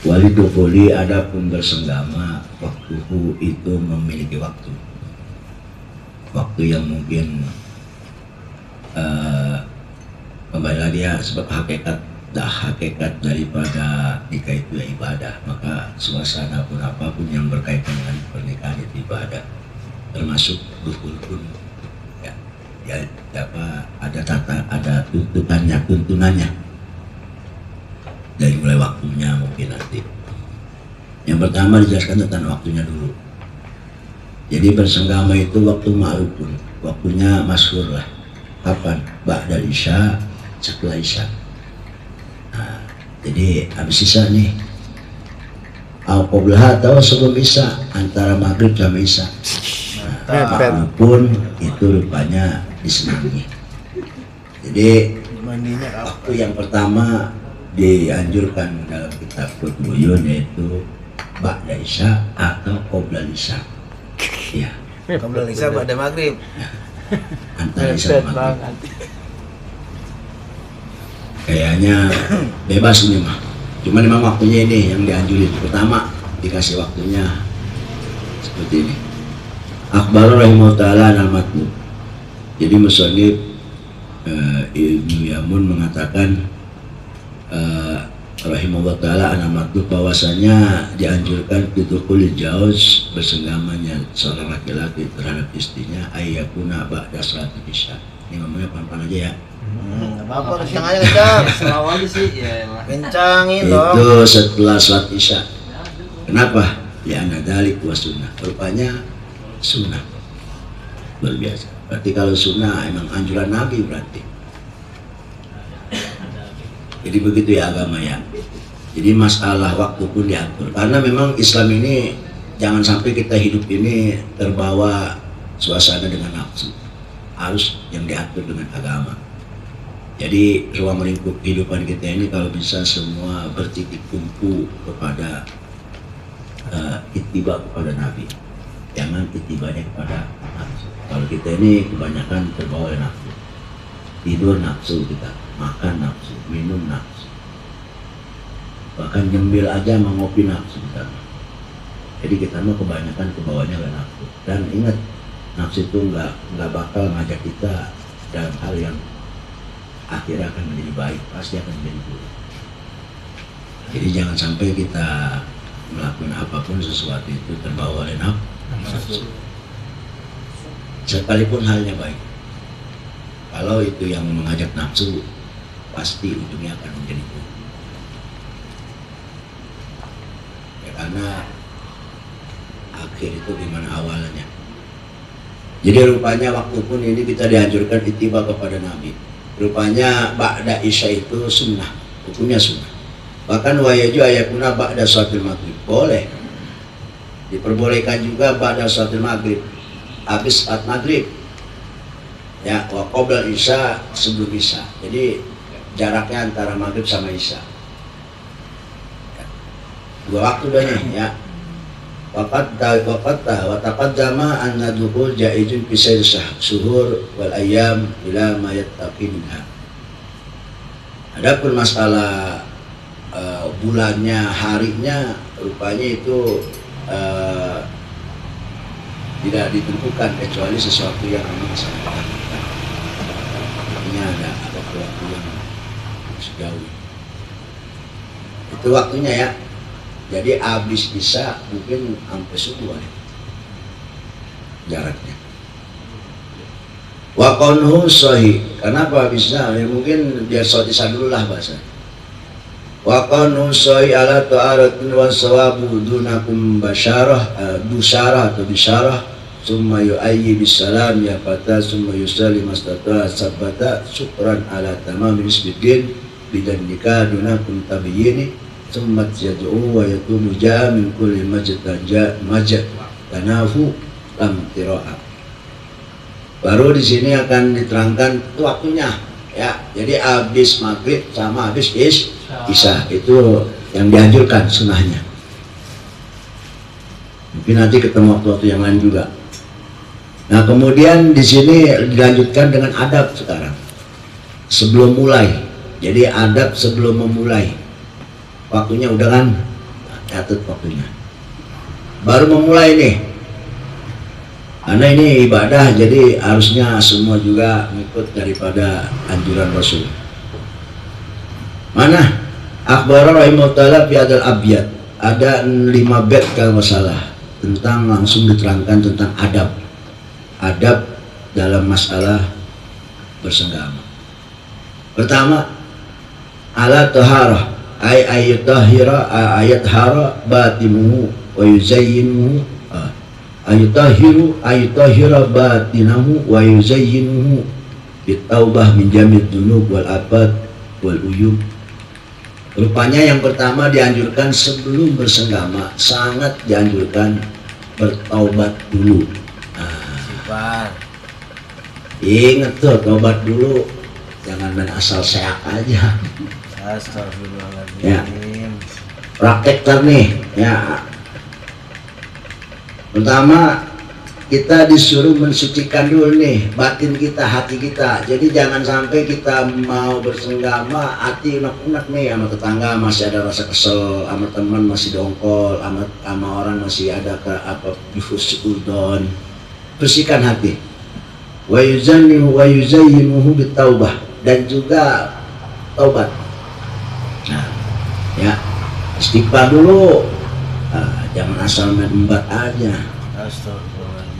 Walidukuli adapun bersenggama, waktuhu itu memiliki waktu yang mungkin kembali dia sebab hakikat daripada nikah itu ya ibadah, maka suasana pun apapun yang berkaitan dengan pernikahan itu ibadah, termasuk dukul pun ya ada tuntunannya dari mulai waktunya mungkin nanti. Yang pertama dijelaskan tentang waktunya dulu. Jadi bersenggama itu waktu ma'rufun, waktunya masyhur lah. Kapan? Ba'da isya, setelah isya. Nah, jadi habis isya nih. Al-Qoblah atau sebelum isya, antara maghrib sama isya. Nah, ma'rufun itu rupanya disenangi. Jadi waktu yang pertama dianjurkan dalam kitab Qutbuyun yaitu ba'da isya atau qoblal isya. Ya. Qoblal isya ba'da maghrib. Ya. Antara isya dan maghrib. Kayaknya bebas ini mah. Cuma memang waktunya ini yang dianjurin. Pertama dikasih waktunya seperti ini. Akhbar rahimahullah ta'ala al-matlu. Jadi musannif Ibnu Yamun mengatakan rahimahullah ta'ala anak maklub bahwasanya dianjurkan kulit jauz bersenggamanya seorang laki-laki terhadap istrinya ayyakuna ba'da salat isya. Ini ngomongnya pelan-pelan aja ya. Apa kencang aja kencang. Selalu aja sih ya. Kencangin dong. Itu setelah salat isya. Kenapa? Ya anak dalik wa sunnah. Rupanya sunnah. Luar biasa. Berarti kalau sunnah emang anjuran Nabi berarti. Jadi begitu ya agama ya. Jadi masalah waktu pun diatur. Karena memang Islam ini jangan sampai kita hidup ini terbawa suasana dengan nafsu. Harus yang diatur dengan agama. Jadi ruang lingkup kehidupan kita ini kalau bisa semua bertitik tumpu kepada ittiba kepada Nabi. Jangan ittibanya kepada nafsu. Kalau kita ini kebanyakan terbawa oleh nafsu. Tidur nafsu kita, makan nafsu, minum nafsu, bahkan nyembil aja mengopi nafsu kita. Jadi kita mau kebanyakan kebawanya oleh nafsu. Dan ingat, nafsu itu nggak bakal ngajak kita dalam hal yang akhirnya akan menjadi baik, pasti akan menjadi buruk. Jadi jangan sampai kita melakukan apapun sesuatu itu terbawa oleh nafsu, sekalipun halnya baik. Kalau itu yang mengajak nafsu, pasti ujungnya akan menjadi buruk. Ya, karena akhir itu gimana awalnya. Jadi rupanya waktu pun ini kita dianjurkan ittiba kepada Nabi. Rupanya ba'da isya itu sunnah, hukumnya sunnah. Bahkan wayaju ayakuna ba'da salatil maghrib, boleh. Diperbolehkan juga ba'da salatil maghrib, habis salat maghrib. Ya, wa qoblal isya, sebelum isya. Jadi jaraknya antara maghrib sama isya. Ya. Dua waktu doanya ya. Waqad wa taqaddama anna dukhul jaizun fi sayr suhur wal ayyam ila ma yattaqi minha. Adapun masalah bulannya, harinya, rupanya itu tidak ditentukan kecuali sesuatu yang memang sangat. Ada waktu yang sejauh itu waktunya ya. Jadi habis isya mungkin sampai subuh ya jaraknya. Wa qanhu sahih. Kenapa habisnya? Ya mungkin biar sholat isya dulu lah bahasa. Wa qanhu sahih ala ta'aratin wa sawabu dunakum busyarah atau bisyarah. Summa yu'ayyi bisalam ya fata summa yusallim astata sabata syukran ala tamam bisbidin bidan nikah dunakum tabiyini summa yad'u wa yakunu ja'a min kulli majad tanafu lam tira'a. Baru di sini akan diterangkan itu waktunya ya. Jadi habis maghrib sama habis isya itu yang dianjurkan sunnahnya. Mungkin nanti ketemu waktu-waktu yang lain juga. Nah kemudian di sini dilanjutkan dengan adab sekarang sebelum mulai. Jadi adab sebelum memulai. Waktunya udah kan catat waktunya. Baru memulai nih. Karena ini ibadah, jadi harusnya semua juga mengikut daripada anjuran Rasul. Mana? Akhbar rahimahullah ta'ala fi adal abyad. Ada 5 bait kalau masalah tentang, langsung diterangkan tentang adab dalam masalah bersenggama. Pertama, ala taharah ay ayatahira ayathara batinuhu wa yuzayyinuhu ayatahira batinahu wa yuzayyinuhu bitaubah min jamid dunub wal abad wal uyub. Rupanya yang pertama dianjurkan sebelum bersenggama, sangat dianjurkan bertaubat dulu. Nah, ingat tuh, taubat dulu, jangan main asal seak aja. Astagfirullahaladzim. Ya, praktek nih ya. Pertama, kita disuruh mensucikan dulu nih batin kita, hati kita. Jadi jangan sampai kita mau bersenggama hati unek-unek nih, sama tetangga masih ada rasa kesel, sama teman masih dongkol, sama orang masih ada husnudon. Bersihkan hati. Wa yuzayyinuhu bitaubah, dan juga taubat. Nah, ya, istighfar dulu. Nah, jangan asal membat aja.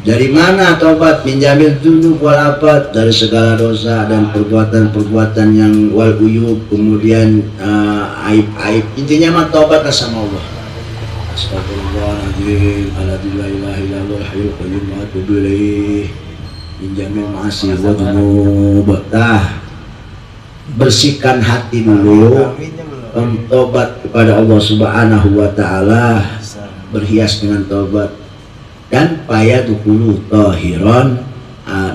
Dari mana taubat? Minjamil dunub wal abad, dari segala dosa dan perbuatan-perbuatan yang wal uyub, kemudian aib-aib. Intinya mah taubat sama Allah. Astagfirullahaladzim, la ilaha illallah hayyul qayyum wa atubu ilaih. Minjamil ma'asi wa dunub. Bersihkan hati dulu, taubat kepada Allah Subhanahu wa ta'ala, berhias dengan taubat. Dan paya dukulu tohiron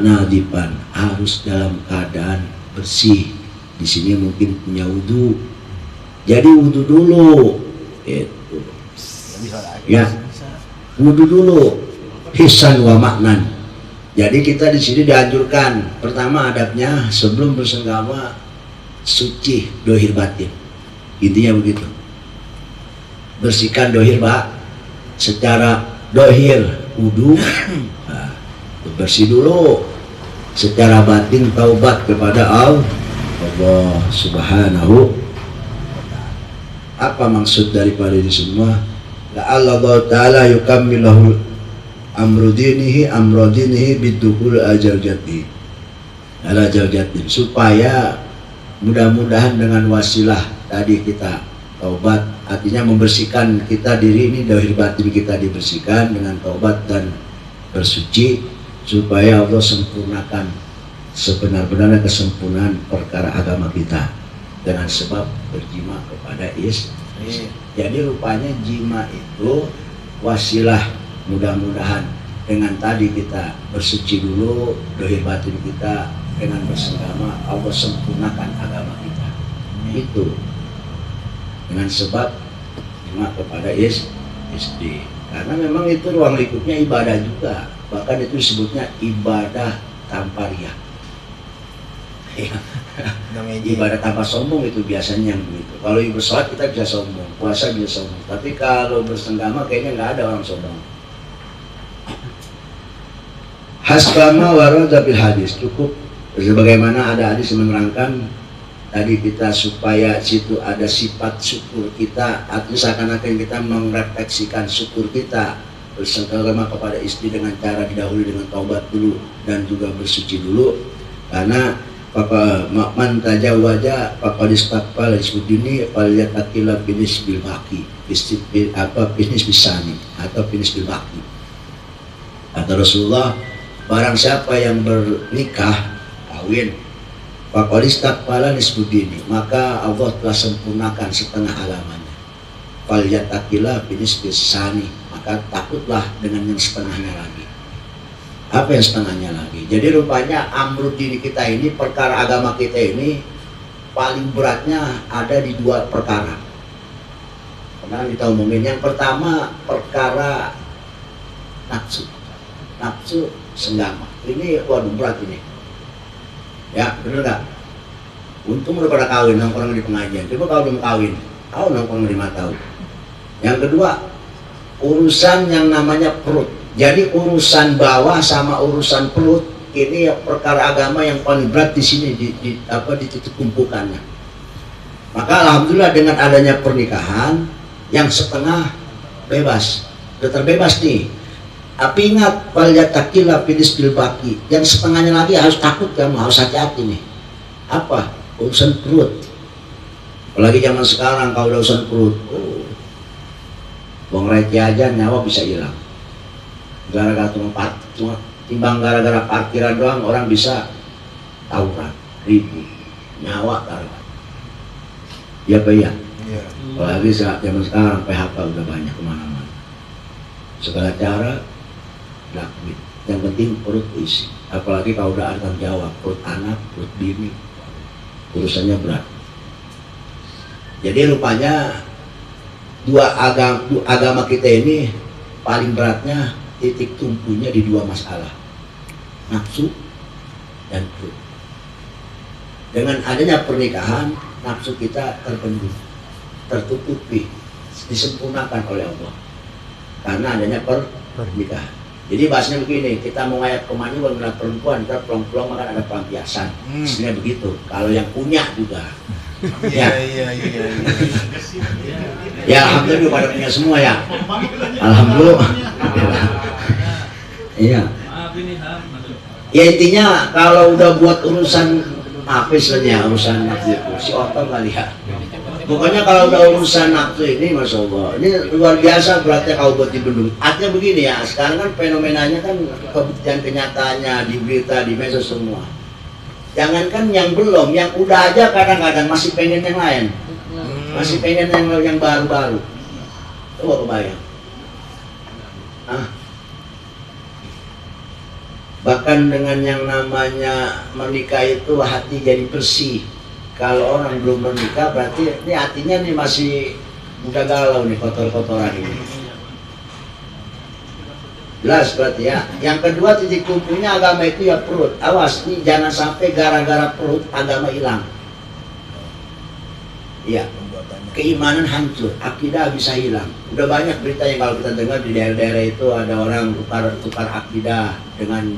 nadipan, harus dalam keadaan bersih. Di sini mungkin punya wudu, jadi wudu dulu. Itu ya, wudu dulu. Hisan wa maknan. Jadi kita di sini dianjurkan, pertama adabnya sebelum bersenggama suci dohir batin. Intinya begitu. Bersihkan dohir secara dohir wudu, nah, bersih dulu. Secara batin taubat kepada Allah Subhanahu. Apa maksud daripada ini semua? Allah Ta'ala yukammilahu amrodinihi bidukul ajaljati ala jaljatin, supaya mudah-mudahan dengan wasilah tadi kita taubat, artinya membersihkan kita diri ini, dohir batin kita dibersihkan dengan taubat dan bersuci, supaya Allah sempurnakan sebenar-benarnya kesempurnaan perkara agama kita dengan sebab berjima kepada istri. Jadi rupanya jima itu wasilah, mudah-mudahan dengan tadi kita bersuci dulu dohir batin kita, dengan bersenggama Allah sempurnakan agama kita. Itu dengan sebab jima kepada istri, karena memang itu ruang lingkupnya ibadah juga, bahkan itu disebutnya ibadah tanpa riya. Ibadah tanpa sombong itu biasanya yang begitu. Kalau ibu sholat kita bisa sombong, puasa bisa sombong, tapi kalau bersenggama kayaknya nggak ada orang sombong. Hasbama warada bil hadis, cukup sebagaimana ada hadis yang menerangkan tadi kita, supaya situ ada sifat syukur kita, artinya seakan-akan kita merefleksikan syukur kita bersenggama kepada istri dengan cara didahului dengan taubat dulu dan juga bersuci dulu. Karena man tajawaja faqad istaqbal isbudini falyatakilla binis bil baqi, binis bisani atau binis bil baqi. Kata Rasulullah, barang siapa yang bernikah, kawin, faqad istaqbala nisbudini, maka Allah telah sempurnakan setengah agamanya. Falyatakilla binis bisani, maka takutlah dengan yang setengahnya lagi. Apa yang setengahnya lagi? Jadi rupanya amrud diri kita ini, perkara agama kita ini paling beratnya ada di dua perkara. Pernah kita omongin, yang pertama perkara nafsu senggama. Ini waduh berat ini. Ya bener nggak? Untung udah pada kawin nongkrong di pengajian. Coba kalau belum kawin, kau nongkrong 5 tahun. Yang kedua, urusan yang namanya perut. Jadi urusan bawah sama urusan perut ini perkara agama yang paling berat di sini di titik tumpukannya. Maka alhamdulillah dengan adanya pernikahan yang setengah bebas, sudah terbebas nih. Tapi ingat, falyattaqillah filis bil baqi. Yang setengahnya lagi harus takut, kamu harus hati-hati nih. Apa? Urusan perut. Apalagi zaman sekarang kalau udah urusan perut, bong receh aja nyawa bisa hilang. Gara-gara timbang gara-gara parkiran doang orang bisa tawuran, ribut, nyawa gara-gara. Ya Pak ya. Apalagi saat zaman sekarang PHK udah banyak kemana-mana. Segala cara lakuin. Yang penting perut isi. Apalagi kalau udah ada tanggung jawab, perut anak, perut bini, urusannya berat. Jadi rupanya dua agama kita ini paling beratnya titik tumpunya di dua masalah, nafsu dan perut. Dengan adanya pernikahan, nafsu kita terpenuhi, tertutupi, disempurnakan oleh Allah karena adanya pernikahan. Jadi bahasanya begini, kita mau ngayat kemana mengenai perempuan, kita peluang-peluang maka ada pelampiasan. Sebenarnya begitu. Kalau yang punya juga. Ya. Ya alhamdulillah pada punya semua ya. Alhamdulillah. Iya. Ya intinya kalau udah buat urusan apa istilahnya, urusan nafsu si otot kali ya. Pokoknya kalau udah urusan nafsu ini, masya Allah, ini luar biasa beratnya kalau buat dibendung. Artinya begini ya, sekarang kan fenomenanya kan kebuktian kenyataannya di berita, di medsos semua. Jangankan yang belum, yang udah aja kadang-kadang masih pengen yang lain, masih pengen yang baru-baru. Coba kebayang. Bahkan dengan yang namanya menikah itu hati jadi bersih. Kalau orang belum menikah berarti ini hatinya nih masih udah galau nih, kotor-kotoran ini. Jelas berarti ya. Yang kedua titik tumpunya agama itu ya perut. Awas nih jangan sampai gara-gara perut agama hilang. Iya. Keimanan hancur, akidah bisa hilang. Udah banyak berita yang kalau kita dengar di daerah-daerah itu ada orang tukar akidah dengan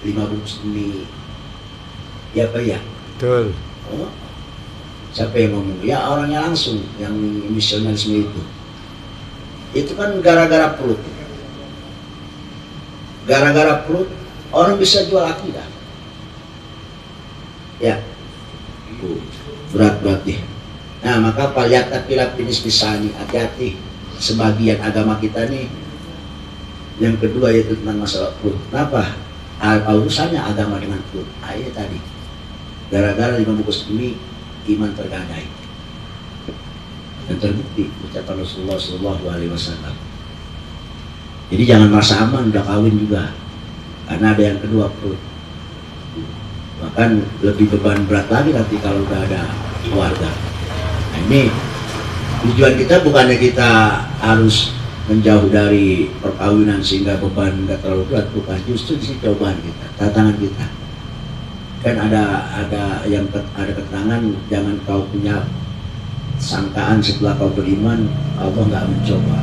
5 bungkus mie. Ya Pak ya? Betul. Oh. Siapa yang ngomong? Ya orangnya langsung yang misionarisme itu. Itu kan gara-gara perut. Gara-gara perut orang bisa jual akidah. Ya. Berat-berat deh. Nah maka falyattaqillah finis bisani, hati-hati. Sebagian agama kita nih yang kedua yaitu tentang masalah perut. Kenapa? Urusannya agama dengan perut. Ini tadi gara-gara 5 bungkus mie iman tergadai dan terbukti ucapan Rasulullah SAW. Jadi jangan merasa aman udah kawin juga, karena ada yang kedua perut. Bahkan lebih beban berat lagi nanti kalau udah ada keluarga. Nah, ini tujuan kita bukannya kita harus menjauh dari perkawinan sehingga beban nggak terlalu berat, bukan. Justru ini cobaan kita, tantangan kita. Kan ada keterangan, jangan kau punya sangkaan setelah kau beriman Allah nggak mencoba.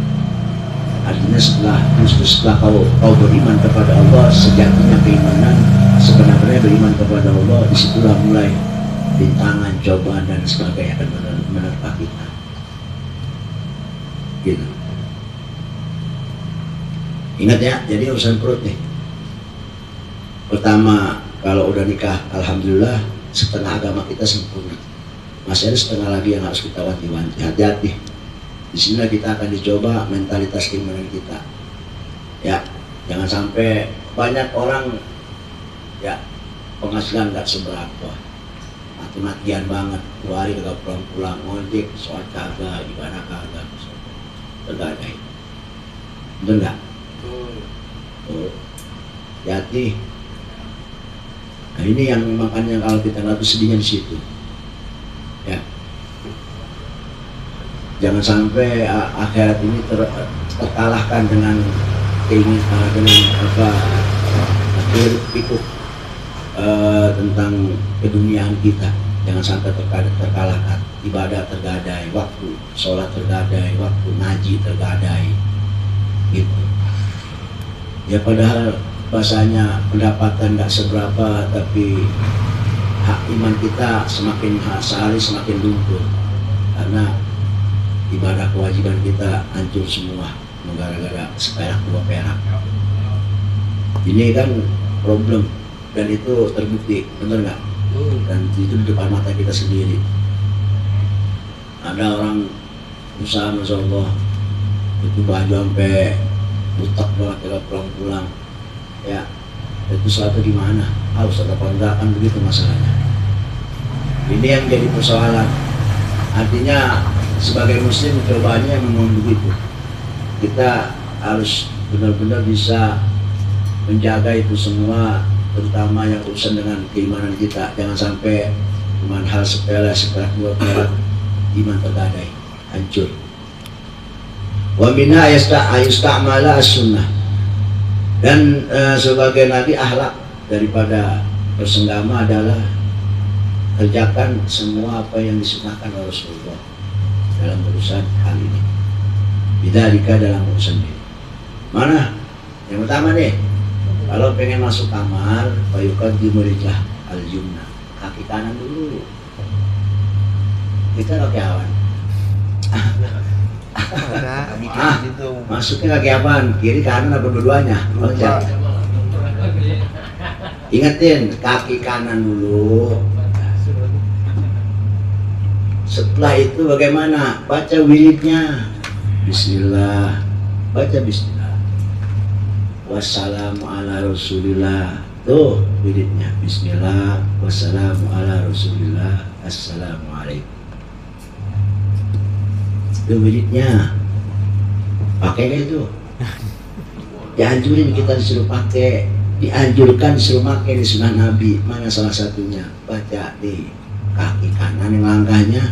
Artinya setelah kau beriman kepada Allah, sejatinya keimanan sebenarnya beriman kepada Allah, disitulah mulai rintangan, cobaan dan sebagainya akan menerpa kita. Gitu. Ingat ya, jadi urusan perut nih. Pertama, kalau udah nikah, alhamdulillah setengah agama kita sempurna. Masih ada setengah lagi yang harus kita wanti-wanti. Hati-hati. Di sini kita akan dicoba mentalitas keimanan kita. Ya, jangan sampai banyak orang ya penghasilan nggak seberapa, mati-matian banget, 2 hari kagak pulang-pulang, ngojek, sholat kagak, ibadah kagak, tergadai. Betul nggak? Hati. Nah ini yang makanya kalau kita nggak sedihnya di situ, ya. Jangan sampai akhirat ini terkalahkan dengan keinginan dengan pikuk tentang keduniaan kita. Jangan sampai terkalahkan. ibadah tergadai, waktu sholat tergadai, waktu ngaji tergadai, gitu. Ya padahal bahasanya pendapatan nggak seberapa, tapi hak iman kita semakin sehari semakin luntur karena ibadah kewajiban kita hancur semua gara-gara seperak dua perak. Ini kan problem dan itu terbukti, bener nggak? Dan itu di depan mata kita sendiri. Ada orang usaha, masya Allah, itu baju sampai butak banget kalau pulang-pulang. Ya, itu suatu di mana? Harus ada pergerakan begitu masalahnya. Ini yang jadi persoalan. Artinya sebagai muslim cobaannya memang begitu. Kita harus benar-benar bisa menjaga itu semua, terutama yang urusan dengan keimanan kita. Jangan sampai cuma hal sepele, seperak dua perak iman tergadai, hancur. Wa minha ayustamala as-sunnah. Dan sebagai nabi akhlak daripada bersenggama adalah kerjakan semua apa yang disunahkan oleh Rasulullah dalam urusan hal ini. Bidzalika dalam urusan ini. Mana? Yang pertama nih, kalau pengen masuk kamar, fayuqaddimu rijlah al-yumna, kaki kanan dulu. Kita kaki awan. Masuknya kaki apaan? Kiri kanan apa dua-duanya? Ingetin, kaki kanan dulu. Setelah itu bagaimana? Baca wiridnya. Bismillah. Baca bismillah. Wassalamu ala rasulillah. Tuh wiridnya. Bismillah. Wassalamu ala rasulillah. Assalamualaikum. Itu wiridnya. Pakai gak itu? Dianjurin kita disuruh pakai. Dianjurkan disuruh pakai di sunnah Nabi. Mana salah satunya? Baca di kaki kanan yang langkahnya.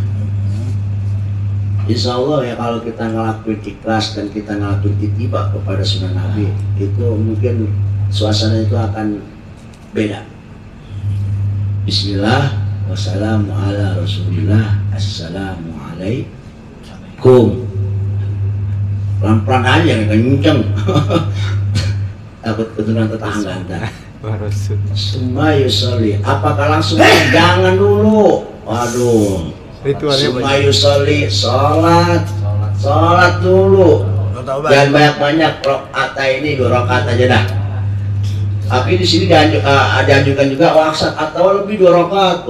Insya Allah ya, kalau kita ngelakuin ikhlas dan kita ngelakuin ittiba kepada sunnah Nabi, itu mungkin suasana itu akan beda. Bismillah, wassalamu ala rasulillah, assalamualaikum. Pelan-pelan aja, kenceng. Takut keturunan tetangga ntar. Summa yusolli. Apakah langsung? Jangan dulu. Waduh. Summa yusolli, sholat dulu. Jangan banyak-banyak, rokaat ini 2 rakaat aja dah. Tapi di sini dianjurkan juga waksat atau lebih 2 rakaat.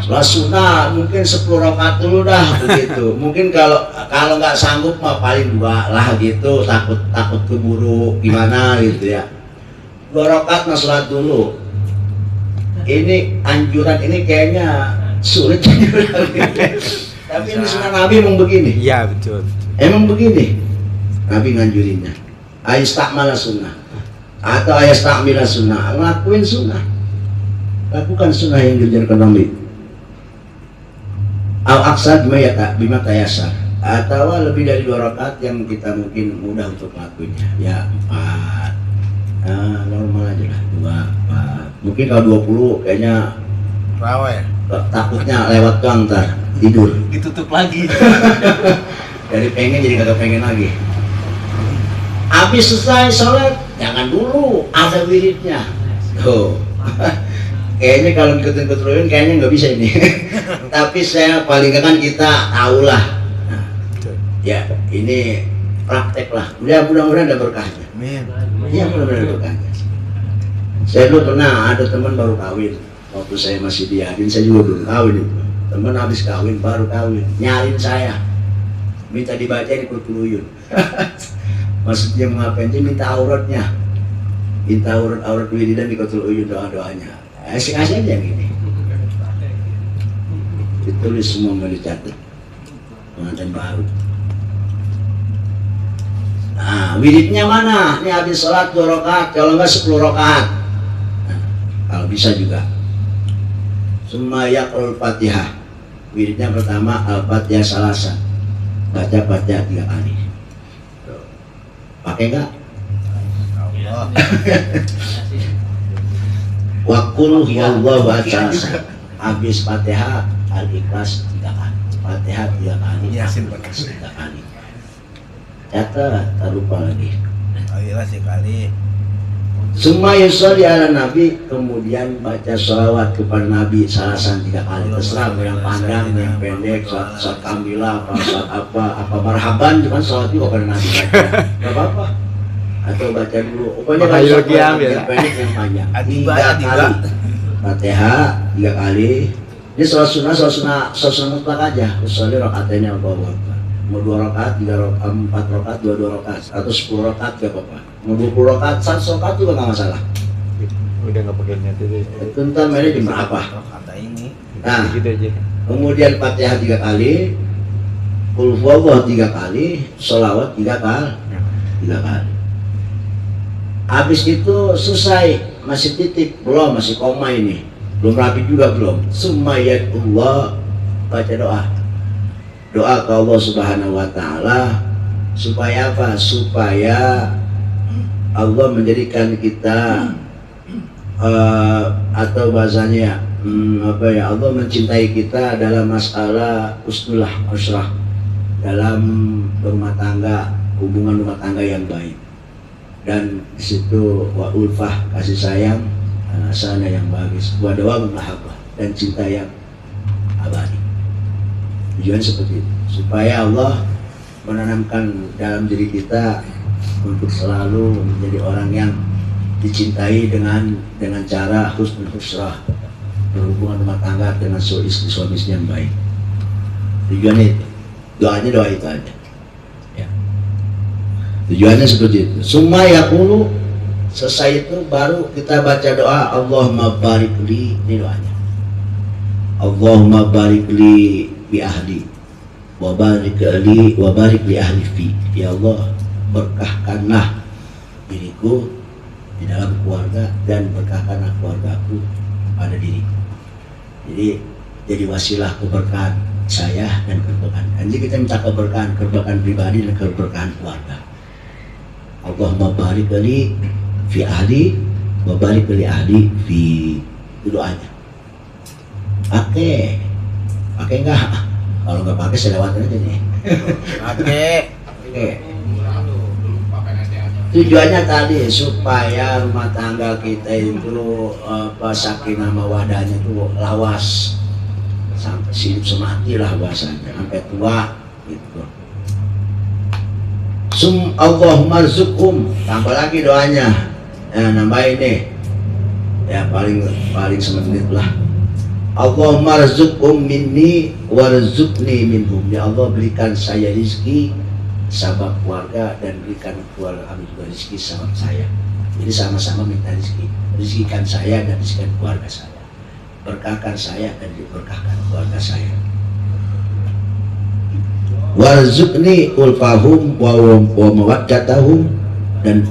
Lah sunnah mungkin 10 rakaat dulu dah begitu. Mungkin kalau nggak sanggup mah paling 2 lah gitu. Takut keburu gimana gitu ya. 2 rakaat sholat dulu. Ini anjuran ini kayaknya sulit. Tapi ini sunnah Nabi emang begini. Iya betul. Emang begini Nabi nganjurinnya. Ayastakmala sunnah atau ayastakmila sunnah. Lakuin sunnah. Lakukan sunnah yang diajarkan Nabi. Al-aqsad bima tayasar, atau lebih dari 2 rakaat yang kita mungkin mudah untuk melakukannya. Ya 4. Normal aja lah 2, 4. Mungkin kalau 20 kayaknya Raweh. Takutnya lewat doang ntar tidur. Ditutup lagi. Dari pengen jadi kagak pengen lagi. Habis selesai sholat, jangan dulu, ada wiridnya. Tuh. Kayaknya kalau ngikutin keturunan kayaknya nggak bisa ini. Tapi saya paling kan kita tahulah. Nah, ya ini praktek lah. Mudah-mudahan ada berkahnya. Iya mudah-mudahan ada berkahnya. Saya dulu pernah ada teman baru kawin. Waktu saya masih di Adin, saya juga belum kawin itu. Teman habis kawin, baru kawin, nyariin saya, minta dibacain ikut keluyun. Maksudnya ngapain? Dia minta auratnya, minta aurat wiridan ikut keluyun doa-doanya. Asik-asik aja yang gini. Ditulis semua, mau dicatat. Pengantin baru. Nah, wiridnya mana? Ini habis sholat 2 rakaat, kalau enggak 10 rakaat. Nah, kalau bisa juga. Summa yaqra'ul Fatihah. Wiridnya pertama Al-Fatihah salasa. Baca Fatihah 3 kali. Pakai enggak? Wa qul huwallahu ahad. Habis Fatihah Al-Ikhlas Fatihah 3 kali, Yasin Al-Ikhlas 3 kali. Catat, tak lupa lagi. Al-Ikhlas sekali. Semua yusolli ala Nabi, kemudian baca sholawat kepada Nabi salasan 3 kali. Terserah yang panjang, yang pendek, saat kamila, apa marhaban, cuman sholawat juga kepada Nabi baca. Gak apa-apa. Atau baca dulu. Pokoknya baca yang pendek, yang panjang. 3 kali. Fatihah 3 kali. Ini sholat sunnah mutlak aja. Usolli rakaatnya Allahu Akbar. Mau 2 rakaat, 3 rakaat, 4 rakaat, 2 rakaat, atau 10 rakaat gak apa-apa. Mau 20 rakaat, 100 rakaat juga gak masalah. Udah gak pakai niat itu. Itu ntar mainnya di berapa? Kata ini. Nah, Gitu aja. kemudian Fatihah 3 kali, Qul huwallahu 3 kali, sholawat 3 kali. Habis itu selesai, masih titik, belum, masih koma ini. Belum rapi juga belum. Summayatullah, baca doa. Doa ke Allah Subhanahu wa Ta'ala supaya apa? Supaya Allah menjadikan kita atau bahasanya Allah mencintai kita dalam masalah usnulah usrah, dalam berumah tangga, hubungan rumah tangga yang baik, dan disitu wa ulfah, kasih sayang, sana yang bagus, wa dawam mahabbah, dan cinta yang abadi. Tujuan seperti itu, supaya Allah menanamkan dalam diri kita untuk selalu menjadi orang yang dicintai dengan cara husnul usrah, berhubungan rumah tangga dengan suami istri yang baik. Tujuannya itu, doanya doa itu aja. Ya. Tujuannya seperti itu. Summa yaqulu, selesai itu baru kita baca doa Allahumma barik li, ini doanya. Allahumma barik li bi ahli wa barik li ahli fi. Ya Allah, berkahkanlah diriku di dalam keluarga dan berkahkanlah keluargaku pada diriku. Jadi wasilah keberkahan saya dan keberkahan. Jadi kita minta keberkahan pribadi dan keberkahan keluarga. Allahumma barik li fi ahli wa barik li ahli fi. Itu doanya. Pakai enggak? Kalau enggak pakai saya lewatin aja nih. Oke. Tujuannya tadi supaya rumah tangga kita itu sakinah mawadahnya itu lawas sampai hidup semati lah bahasanya, sampai tua gitu. Allahumma rzuqhum, tambah lagi doanya. Nambah ini. Ya paling semenit lah. Allahumma rzuqhum minni warzuqni minhum. Ya Allah, berikan saya rezeki sahabat keluarga dan berikan keluarga kami juga rezeki sahabat saya. Jadi sama-sama minta rezeki. Rezekikan saya dan rezekikan keluarga saya. Berkahkan saya dan diberkahkan keluarga saya. Warzuqni ulfahum wa mawaddatahum, dan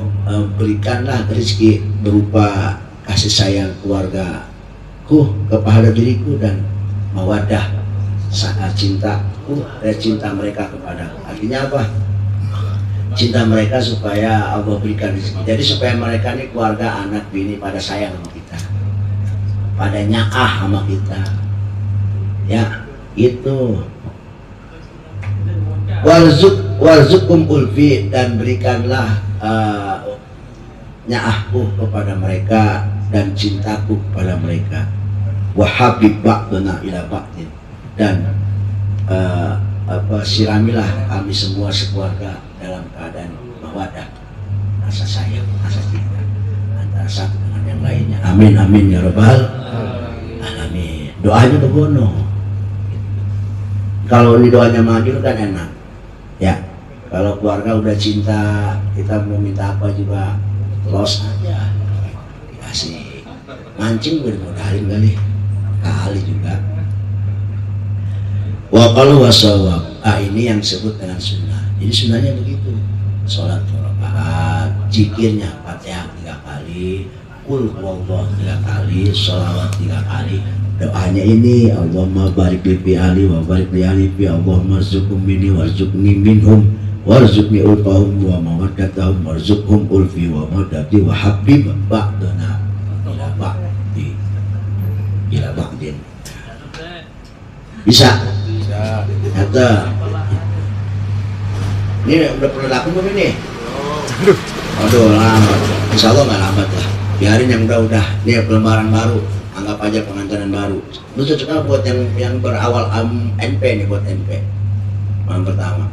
berikanlah rezeki berupa kasih sayang keluargaku kepada diriku dan mawaddah, cintaku dan cinta mereka kepada. Artinya apa? Cinta mereka supaya Allah berikan rezeki. Jadi supaya mereka ini keluarga, anak, bini pada sayang sama kita, pada nyakah sama kita. Ya, itu. Warzuqhum ulfi, dan berikanlah nyaahku kepada mereka dan cintaku kepada mereka. Wa habib ba'duna ila ba'din, dan siramilah kami semua sekeluarga dalam keadaan mawaddah, rasa sayang, rasa cinta antara satu dengan yang lainnya. Amin amin ya rabbal alamin. Doanya begono. Kalau ini doanya manjur kan enak. Ya, kalau keluarga udah cinta, kita mau minta apa juga los aja, dikasih. Mancing gue dimodalin kali juga. Wa qalu wasawab. Ini yang disebut dengan sunnah. Jadi sunnahnya begitu. Sholat 2 rakaat, zikirnya Fatihah 3 kali, Qul huwallahu 3 kali, sholawat 3 kali. Doanya ini, Allahumma barik li fi ahli wa barik li ahli fi, Allahumma rzuqhum minni warzuqni minhum warzuqni ulfahum wa mawaddatahum warzuqhum ulfi wa mawaddati wa habib ba'dana ila ba'din. Bisa? Ternyata ini udah pernah laku belum ini? Aduh lambat. Insya Allah nggak lambat lah. Biarin yang udah. Ini lembaran baru. Anggap aja pengantaran baru. Lu cocok buat yang berawal NP nih, buat NP. Malam pertama.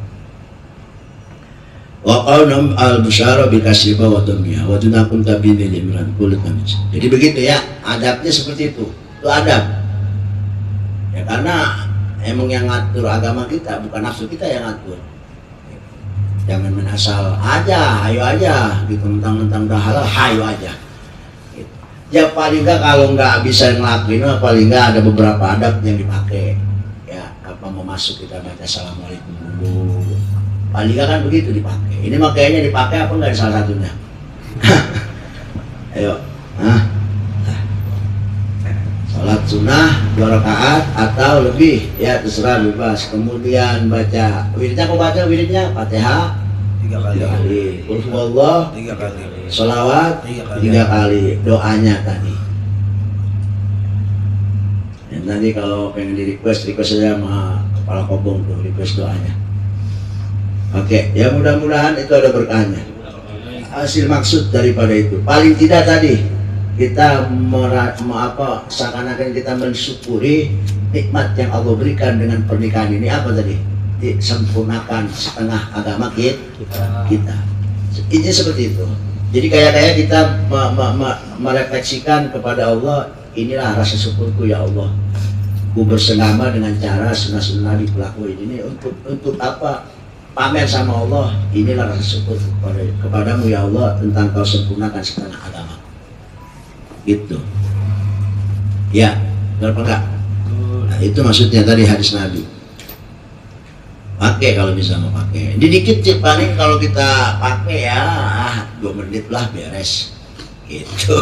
Wa qaulum al-busyara bi kasriba wa dhammiha wa tunakun tabini limran kulit manusia. Jadi begitu ya, adabnya seperti itu. Itu adab. Ya karena emang yang ngatur agama kita bukan nafsu kita yang ngatur. Jangan menasal aja, ayo aja, gitu mentang-mentang udah halal, ayo aja. Gitu. Ya paling nggak kalau nggak bisa ngelakuin, paling nggak ada beberapa adab yang dipakai. Ya apa mau masuk kita baca assalamualaikum dulu. Paling nggak kan begitu dipakai. Ini makanya dipakai apa nggak salah satunya? Ayo, sholat sunnah 2 rakaat atau lebih, ya terserah bebas. Kemudian baca wiridnya, kok baca wiridnya Fatihah 3 kali. Qul huwallah 3 kali. sholawat 3 kali. Doanya tadi. Dan nanti kalau pengen di request saja sama kepala kobong tuh, request doanya. Oke, ya mudah-mudahan itu ada berkahnya. Hasil maksud daripada itu, paling tidak tadi kita seakan-akan kita mensyukuri nikmat yang Allah berikan dengan pernikahan ini. Apa tadi? Disempurnakan setengah agama kita. Ini seperti itu. Jadi kayak kita merefleksikan kepada Allah, inilah rasa syukurku ya Allah. Ku bersengama dengan cara sunnah-sunnah dipelakuin ini untuk apa? Pamer sama Allah. Inilah rasa syukur kepadamu ya Allah tentang kau sempurnakan setengah agama. Gitu. Ya, berapa enggak? Nah, itu maksudnya tadi hadis Nabi. Pakai kalau bisa mau pakai. Ini dikit sih paling kalau kita pakai ya 2 menit lah beres. Gitu.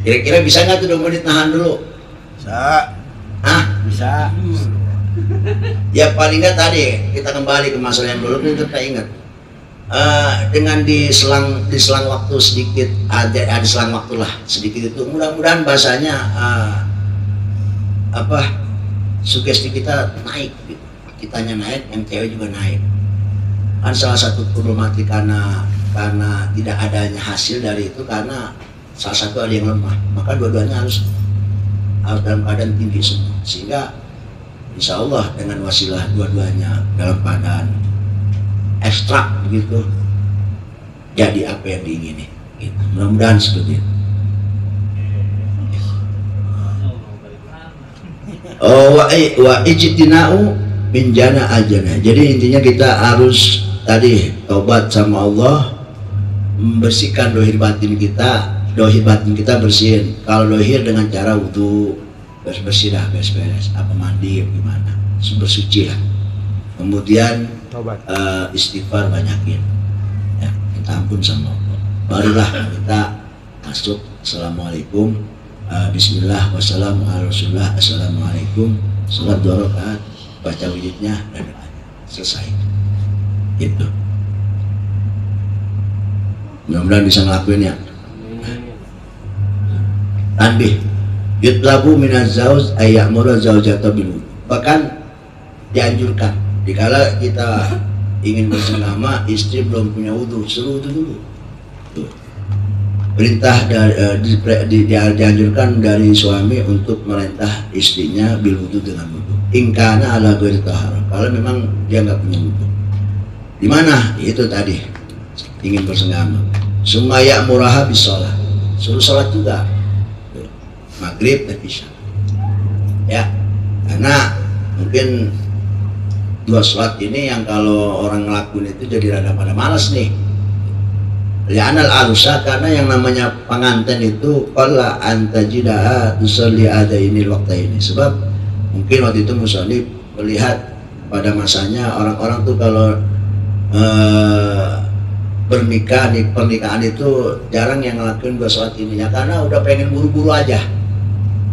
Kira-kira bisa nggak tuh 2 menit nahan dulu? Bisa. Bisa. Ya paling nggak tadi kita kembali ke masalah yang dulu kita ingat. Dengan diselang waktu sedikit, ada selang waktu lah sedikit itu, mudah-mudahan bahasanya sugesti kita naik, gitu. Kitanya naik, yang cewek juga naik. Kan salah satu problematik karena tidak adanya hasil dari itu karena salah satu ada yang lemah, maka dua-duanya harus dalam keadaan tinggi semua, sehingga insya Allah dengan wasilah dua-duanya dalam keadaan ekstrak begitu, jadi apa yang diingini gitu. Mudah-mudahan seperti itu. Wa ijtina'u min jana ajana. Jadi intinya kita harus tadi taubat sama Allah, membersihkan dohir batin kita bersihin. Kalau dohir dengan cara wudu, bersih dah, beres-beres, apa mandi gimana, bersuci lah. Kemudian istighfar banyakin, ya, kita ampun sama Allah. Barulah kita masuk assalamualaikum, bismillah wassalamu ala rasulullah, assalamualaikum, sholat 2 rakaat, baca wiridnya dan doanya, selesai. Gitu. Mudah-mudahan bisa ngelakuin ya. Tanbih, yutlabu minaz zawj ayyamura zawjata bil wudu. Bahkan dianjurkan dikala kita ingin bersama istri belum punya wudu, suruh wudu dulu. Tuh. Perintah dianjurkan dari suami untuk merintah istrinya bil wudu dengan wudu. Ingkana ala ghairi taharah. Kalau memang dia nggak punya wudu. Di mana? Itu tadi ingin bersenggama. Sumaya muraha bisolah. Suruh sholat juga. Tuh. Maghrib dan isya. Ya, karena mungkin 2 sholat ini yang kalau orang ngelakuin itu jadi rada pada malas nih. Li'anal arusa, karena yang namanya pengantin itu qalla antajidaha tusalli adaini ini. Sebab mungkin waktu itu musallib melihat pada masanya orang-orang tuh kalau pernikahan itu jarang yang ngelakuin 2 sholat ini ya, karena udah pengen buru-buru aja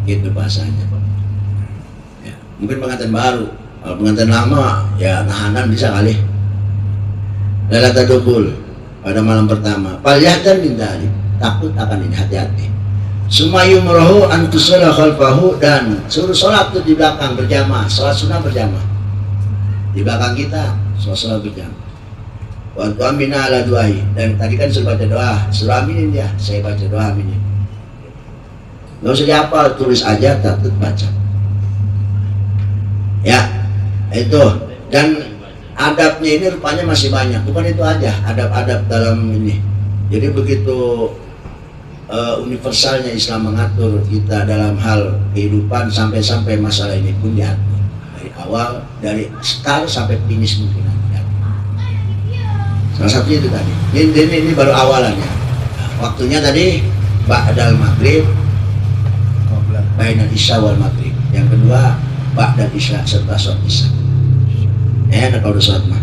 gitu bahasanya. Ya, mungkin pengantin baru. Kalau pengantin lama ya nahanan bisa kali. Lailatul dukhul pada malam pertama. Palihatan hindari, takut akan ini, hati-hati. Sumayumrohu antusala khalfahu, dan suruh sholat tuh di belakang berjamaah, sholat sunnah berjamaah di belakang kita, sholat berjamaah. Wa amina ala duai, dan tadi kan suruh baca doa, suruh aminin dia, saya baca doa aminin. Nggak usah dihafal, tulis aja, tetap baca. Ya, itu. Dan adabnya ini rupanya masih banyak, bukan itu aja, adab-adab dalam ini. Jadi begitu universalnya Islam mengatur kita dalam hal kehidupan, sampai masalah ini pun diatur dari awal, dari start sampai finish mungkin ada. Salah satunya itu tadi. Ini baru awalannya. Nah, waktunya tadi ba'dal maghrib, bainal isya wal maghrib. Yang kedua ba'dal isya, serta sholat isya. Kalau udah sholat mah.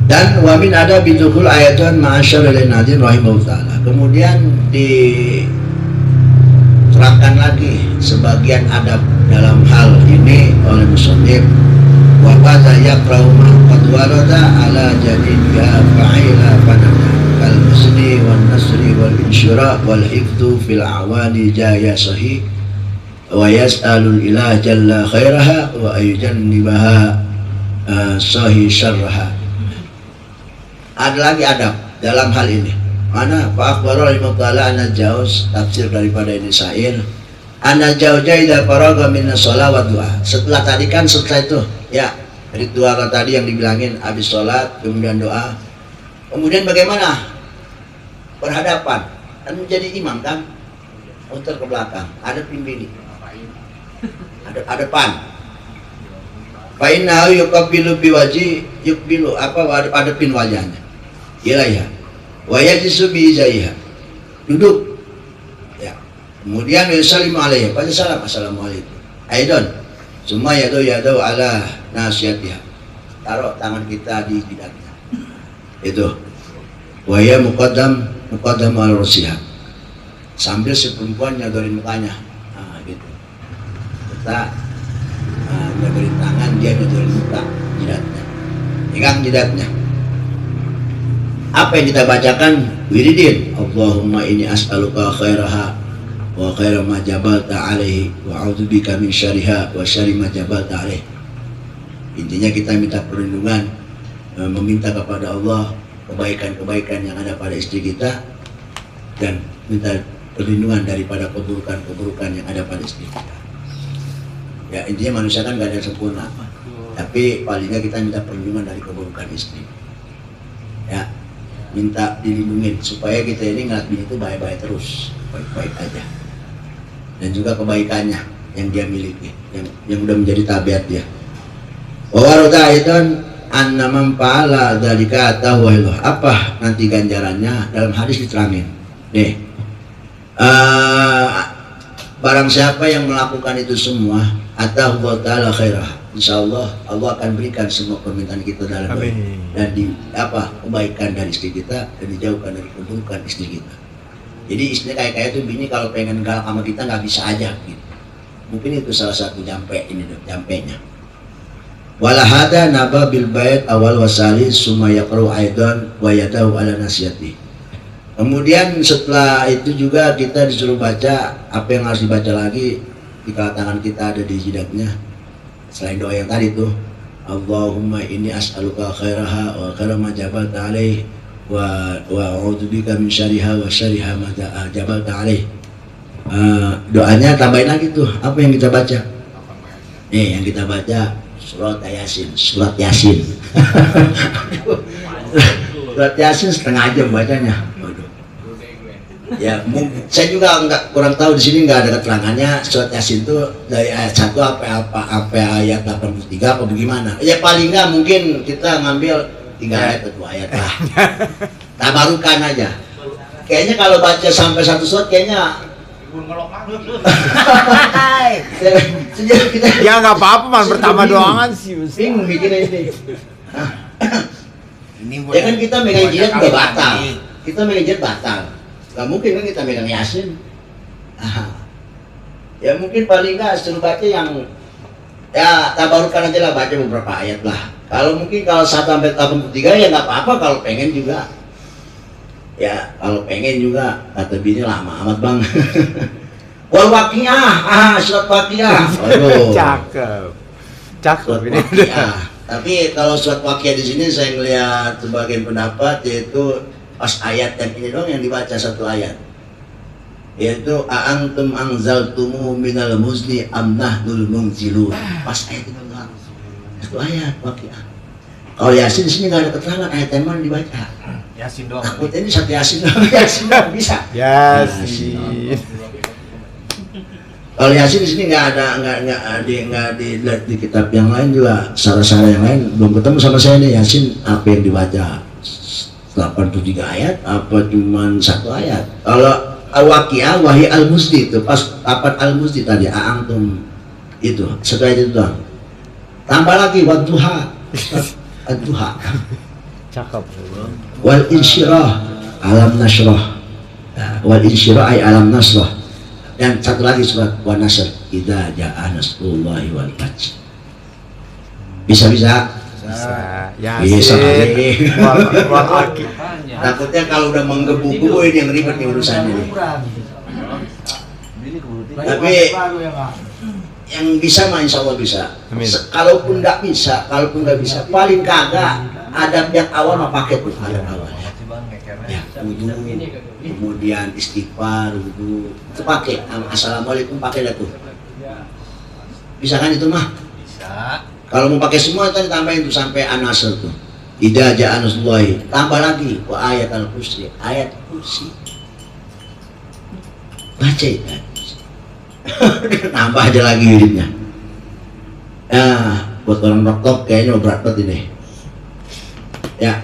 Dan wamin ada bidukul ayatun ma'asyarul nadin rahimahullah ta'ala. Kemudian diterangkan lagi sebagian adab dalam hal ini oleh musannif. Wa qadha yaqra'u ma qad warada ala jadidha fa'ila fanana kal musni wal nasri wal insyira wal hifdu fil awali jaya sahih wa yas'alul ilah jalla khairaha wa ayujannibaha sahih syarraha. Ada lagi adab dalam hal ini. Mana Pak Akbar rahimahullah an-Najauz, tafsir daripada ini syair. An-Najauza idza faraga min sholawat du'a. Setelah tadi kan, setelah itu ya ritual tadi yang dibilangin habis sholat kemudian doa. Kemudian bagaimana? Berhadapan. Kan menjadi imam kan? Muter ke belakang, ada pimpin. Ada depan. Fa innahu yuqabbilu biwaji, yuqbilu hadapin wajahnya. Ilaiha wa yajlisu bi izaiha, duduk ya, kemudian yusallimu alaiha, baca salam assalamualaikum. Aidon semua yadu ala nasiyatiha, taruh tangan kita di jidatnya, itu wa ya muqaddam al rusiha, sambil si perempuan nyodorin mukanya, nah gitu, kita nyodorin tangan, dia nyodorin muka, jidatnya, pegang jidatnya. Apa yang kita bacakan? Wiridin Allahumma inni as'aluka khairaha wa khaira ma jabalta alaihi wa a'udzubika min syarriha wa syarri ma jabalta alaihi. Intinya kita minta perlindungan, meminta kepada Allah kebaikan-kebaikan yang ada pada istri kita, dan minta perlindungan daripada keburukan-keburukan yang ada pada istri kita. Ya, intinya manusia kan gak ada yang sempurna, tapi palingnya kita minta perlindungan dari keburukan istri. Ya, minta dilindungi supaya kita ini ngelakuin itu baik-baik terus, baik-baik aja, dan juga kebaikannya yang dia miliki, yang udah menjadi tabiat dia. Wawaroda itu annamam fa'ala dzalika tawailah. Apa nanti ganjarannya? Dalam hadis diterangin nih, barang siapa yang melakukan itu semua, atahu ta'ala khairah, insyaallah Allah akan berikan semua permintaan kita dalam hidup, dan kebaikan dari istri kita, dan dijauhkan dari keburukan istri kita. Jadi istrinya kayak tuh bini kalau pengen galak sama kita nggak bisa aja gitu. Mungkin itu salah satu jampenya. Walahada naba bil bait awal wasali summa yaqru aidan wa yadahu ala nasiyati. Kemudian setelah itu juga kita disuruh baca apa yang harus dibaca lagi di tangan kita ada di jidatnya. Selain doa yang tadi tuh, Allahumma inni as'aluka khairaha wa khaira ma jabalta alaih wa a'udzubika min syarriha wa syarriha ma jabalta alaih. Doanya tambahin lagi tuh, apa yang kita baca? Nih yang kita baca surat Yasin. Surat Yasin setengah jam bacanya. Ya, saya juga kurang tahu, di sini nggak ada keterangannya surat Yasin itu dari ayat 1 apa ayat 83 apa bagaimana. Ya paling nggak mungkin kita ngambil 3 ayat atau 2 ayat lah. Tabarukan aja. Kayaknya kalau baca sampai 1 surat kayaknya ya nggak apa-apa, man, pertama doangan sih. Bingung mikirnya ini. Ya kan kita megang jidat udah batal. Kita megang jidat batal. Gak mungkin kan kita megang Yasin. Ya mungkin paling nggak suruh baca yang ya tabarukan aja lah, baca beberapa ayat lah. Kalau 1 sampai 83 ya nggak apa-apa kalau pengen juga. Ya kalau pengen juga kata bini lama amat bang. Wal waqiah, surat waqiah. Aduh. Cakep Surat ini. waqiah. Tapi kalau surat waqiah di sini saya melihat sebagian pendapat yaitu pas ayat yang ini doang yang dibaca satu ayat. Yaitu a'antum anzaltumu minal muzni am nahnul munzilun. Pas ayat itu doang. Satu ayat waqiah. Kalau Yasin di sini nggak ada keterangan ayat yang mana dibaca. Yasin doang. Takutnya ini satu Yasin doang, Yasin doang bisa. Yasin. Kalau Yasin di sini nggak di kitab yang lain juga, syarah-syarah yang lain belum ketemu sama saya nih Yasin apa yang dibaca 83 ayat apa cuman satu ayat. Kalau al-waqiah wahyi al-musdi itu pas apa al-musdi tadi a'antum itu satu ayat itu doang. Tambah lagi wadduha ad-duha Cakep. wal insyirah alam nasrah. Wal insyirah ay alam nasrah. Dan satu lagi surat wa nasr idza jaa nasrullahi wal fath. Bisa. Bisa. Bisa. Yasin. Wal aki. Takutnya kalau udah menggebu-gebu ini yang ribet nih urusannya nih. Tapi yang bisa mah insya Allah bisa. Amin. Kalaupun nggak bisa, paling kagak adab yang awal mah pakai tuh adab awal. Ya, wudu, kemudian istighfar, wudu, itu pakai. Assalamualaikum pakai dah tuh. Bisa kan itu mah? Bisa. Kalau mau pakai semua kan tambahin tuh sampai an-nasr tuh. Idza ja'a nasrullahi. Tambah lagi wa ayat al-kursi, ayat kursi. Baca itu. Nambah aja lagi wiridnya. Nah, buat orang rokok kayaknya berat banget ini. Ya.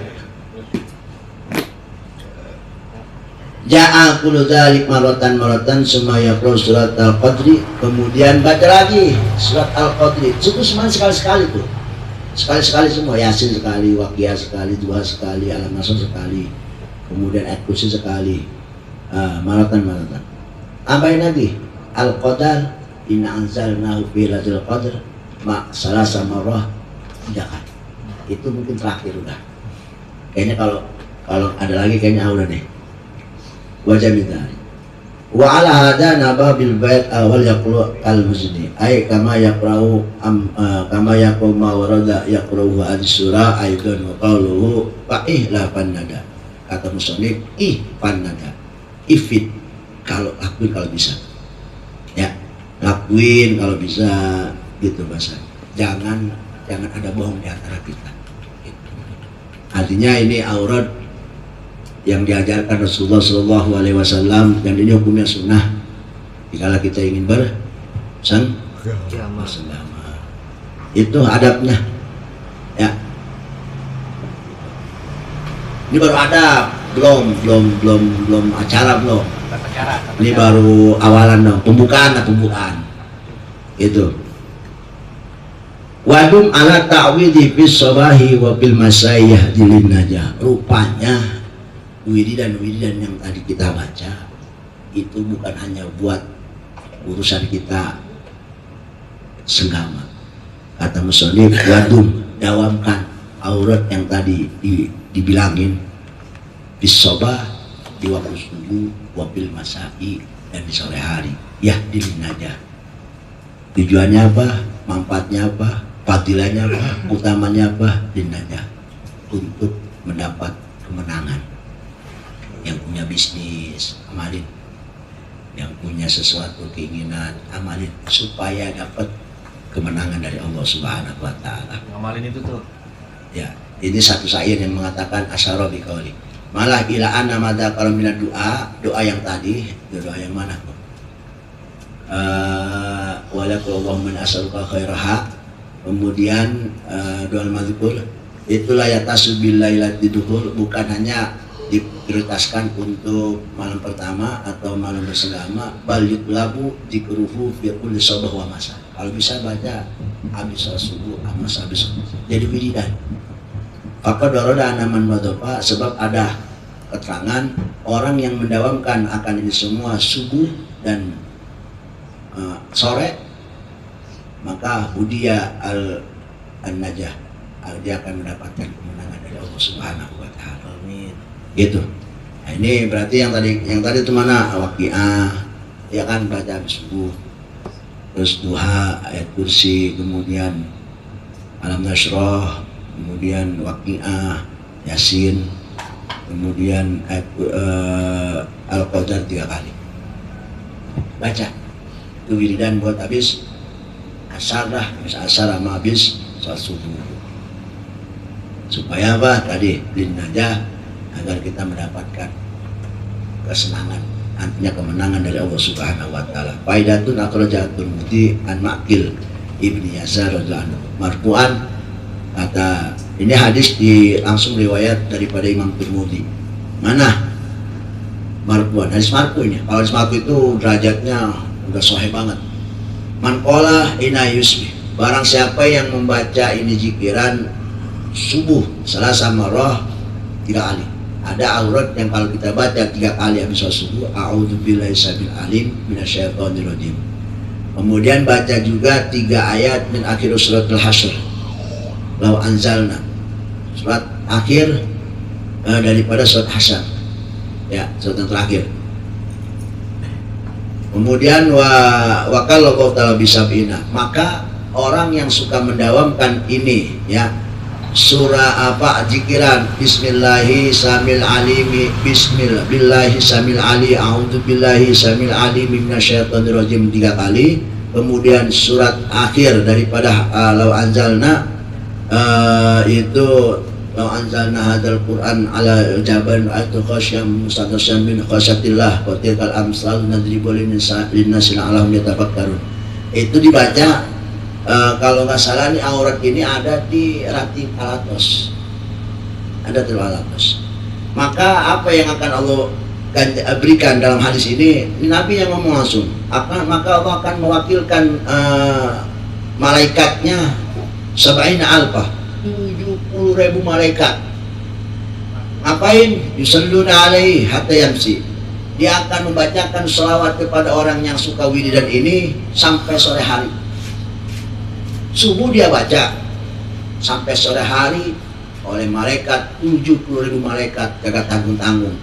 Ja'a kullu dzalik maratan summa yaqra surat al-qadri, kemudian baca lagi surat al-qadri. Itu cuma sekali-sekali tuh. Sekali-sekali semua, Yasin sekali, Waqiah sekali, Duha sekali, Al-Nasr sekali. Kemudian ayat kursi sekali. Maratan. Tambahin lagi al-qadar inna anzalnahu fi lailatul qadr ma salasa marrah 3 kali. Itu mungkin terakhir udah. Kayaknya kalau ada lagi kayaknya udah deh. Wajah bidari wa ala hada nabah bil bait awal yaqulu al muzni ay kama yaqra'u kama yaqulu ma warada yaqra'u surah aidan wa qawluhu fa la fannada. Kata musannif fannada ifid, kalau lakuin kalau bisa ya, lakuin kalau bisa gitu bahasa. Jangan ada bohong di antara kita gitu. Artinya ini aurat yang diajarkan Rasulullah SAW, dan ini hukumnya sunnah jika kita ingin bersama. Itu adabnya ya. Ini baru adab, belum acara belum. Ini baru awalan dong, pembukaan itu. Wadum ala ta'widi bis sabahi wa bil masayyah dilin najah. Rupanya wiridan yang tadi kita baca itu bukan hanya buat urusan kita senggama. Kata musannif, wadum, dawamkan aurat yang tadi dibilangin bisobah di waktu subuh, wabil masai, dan di sore hari. Ya, dilin aja. Tujuannya apa? Manfaatnya apa? Fadilahnya apa? Utamanya apa? Dilin aja. Untuk mendapat kemenangan. Yang punya bisnis, amalin. Yang punya sesuatu keinginan, amalin supaya dapat kemenangan dari Allah Subhanahu wa taala. Ngamalin itu tuh. Ya, ini satu syair yang mengatakan asyara biqauli. Malah bila ana madza kalau minad doa yang tadi, doa yang mana tuh? Walakullahu min as'aluka khairaha. Kemudian doa al-madzkur itulah yatasu billailati duhur, bukan hanya diprioritaskan untuk malam pertama atau malam bersenggama, bal yutlabu dzikruhu fi kulli sabah wa masa. Kalau bisa baca habis subuh, habis jadi wiridan. Apa doroda anaman wadopa, sebab ada keterangan orang yang mendawamkan akan ini semua subuh dan sore, maka hudia al-najah, dia akan mendapatkan kemenangan dari Allah Subhanahu wa taala. Amin. Gitu. Nah, ini berarti yang tadi itu mana? Waqiah, ya kan, baca habis subuh. Terus duha, ayat kursi, kemudian alam nasroh, kemudian waqiah, yasin, kemudian ayat al-qadar 3 kali. Baca. Itu wiridan buat habis asar dah, habis asar sama habis sholat subuh. Supaya apa? Tadi linajah, agar kita mendapatkan kesenangan, artinya kemenangan dari Allah Subhanahu wa taala. Faidatun akhrajatul Mudi an Ma'qil Ibni Yasar radhiyallahu anhu. Marfu'an, kata ini hadis langsung riwayat daripada Imam Tirmidzi. Mana? Marfu'an, hadis marfu ini. Kalau hadis marfu itu derajatnya udah sahih banget. Man qala ina yusbih, barang siapa yang membaca ini zikiran subuh salasa marrah 3 kali. Ada aurat yang kalau kita baca 3 kali habis sholat subuh, a'udzubillahi samil alim minasyaitonir rajim. Kemudian baca juga 3 ayat min akhir suratul hasyr. Law anzalna, surat akhir daripada surat hasyr. Ya, surat yang terakhir. Kemudian wa kalau ta'ala bisabina, maka orang yang suka mendawamkan ini, ya, surah apa, zikiran bismillahi samil alimi, bismillahi samil ali, a'udzubillahi samil alimi minasyaitonir rajim 3 kali. Kemudian surat akhir daripada law anzalna, itu law anzalna hadzal quran ala jabal atu khasyam mustaqsyan min khasyatillah wa tilkal amsal nadribu lin-nasi la'allahum yatafakkarun. Itu dibaca. Kalau nggak salah nih aurat ini ada di Ratib Al-Atos, ada di Al-Atos. Maka apa yang akan Allah berikan dalam hadis ini Nabi yang ngomong langsung. Maka Allah akan mewakilkan malaikatnya 70.000 malaikat. Ngapain? Yusalluna alaihi hatta yamsi. Dia akan membacakan selawat kepada orang yang suka wiridan ini sampai sore hari. Subuh dia baca sampai sore hari oleh malaikat 70.000 malaikat, jaga tanggung-tanggung.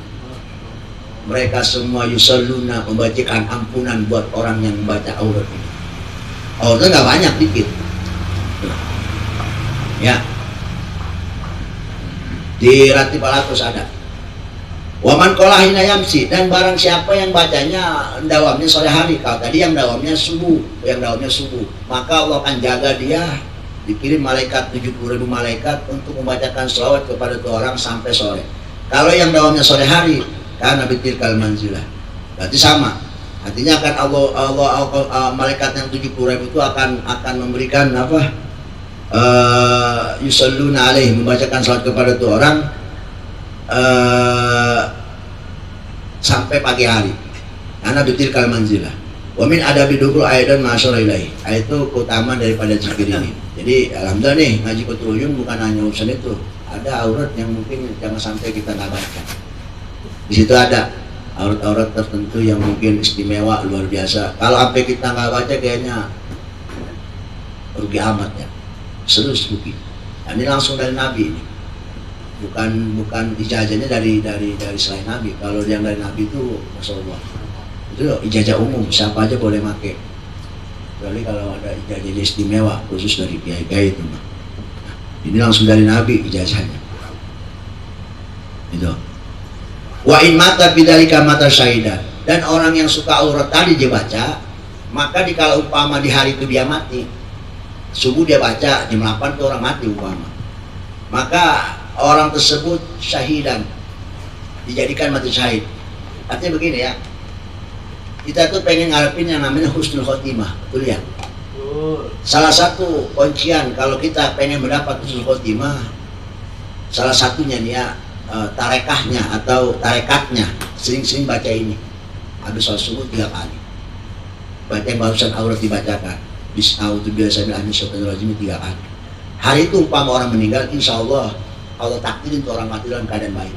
Mereka semua yusalluna, membacakan ampunan buat orang yang membaca aurat ini. Auratnya nggak banyak, dikit. Ya, di Ratib Al-Atos ada. Waman qala hina yamsi, dan barang siapa yang bacanya dawamnya sore hari. Kalau tadi yang dawamnya subuh, maka Allah akan jaga dia, dikirim malaikat 70.000 malaikat untuk membacakan selawat kepada tuh orang sampai sore. Kalau yang dawamnya sore hari, karena bitilkal manzilah, berarti sama. Artinya akan Allah malaikat yang 70.000 itu akan memberikan apa? Yusalluna alaihi, membacakan selawat kepada tuh orang sampai pagi hari, karena bitilkal manzilah. Wa min adabi dukul aidan masyara ilahi, itu keutamaan daripada zikir ini. Jadi alhamdulillah nih, ngaji Qutbul Uyun bukan hanya urusan itu, ada aurat yang mungkin jangan sampai kita nggak baca. Di situ ada aurat-aurat tertentu yang mungkin istimewa luar biasa. Kalau sampai kita nggak baca kayaknya rugi amat ya, serius rugi. Ini langsung dari Nabi ini. Bukan ijazahnya dari selain Nabi. Kalau yang dari Nabi itu Masya Allah, itu ijazah umum, siapa aja boleh pakai. Kecuali kalau ada ijazah istimewa khusus dari kiai-kiai itu. Ini langsung dari Nabi ijazahnya. Itu. Wa in mata bidzalika mata syahidan, dan orang yang suka aurat tadi dia baca, maka dikala umpama di hari itu dia mati, subuh dia baca, jam 8 itu orang mati umpama, maka orang tersebut syahidan, dijadikan mati syahid. Artinya begini ya, kita tuh pengen ngarepin yang namanya husnul khotimah, betul ya? Salah satu kuncian kalau kita pengen mendapat husnul khotimah, salah satunya nih ya, tarekahnya atau tarekatnya, sering-sering baca ini habis sholat subuh 3 kali. Baca yang barusan aurat dibacakan, Bismillahirrahmanirrahim 3 kali. Hari itu umpama orang meninggal, insya Allah takdirin tuh orang mati dalam keadaan baik.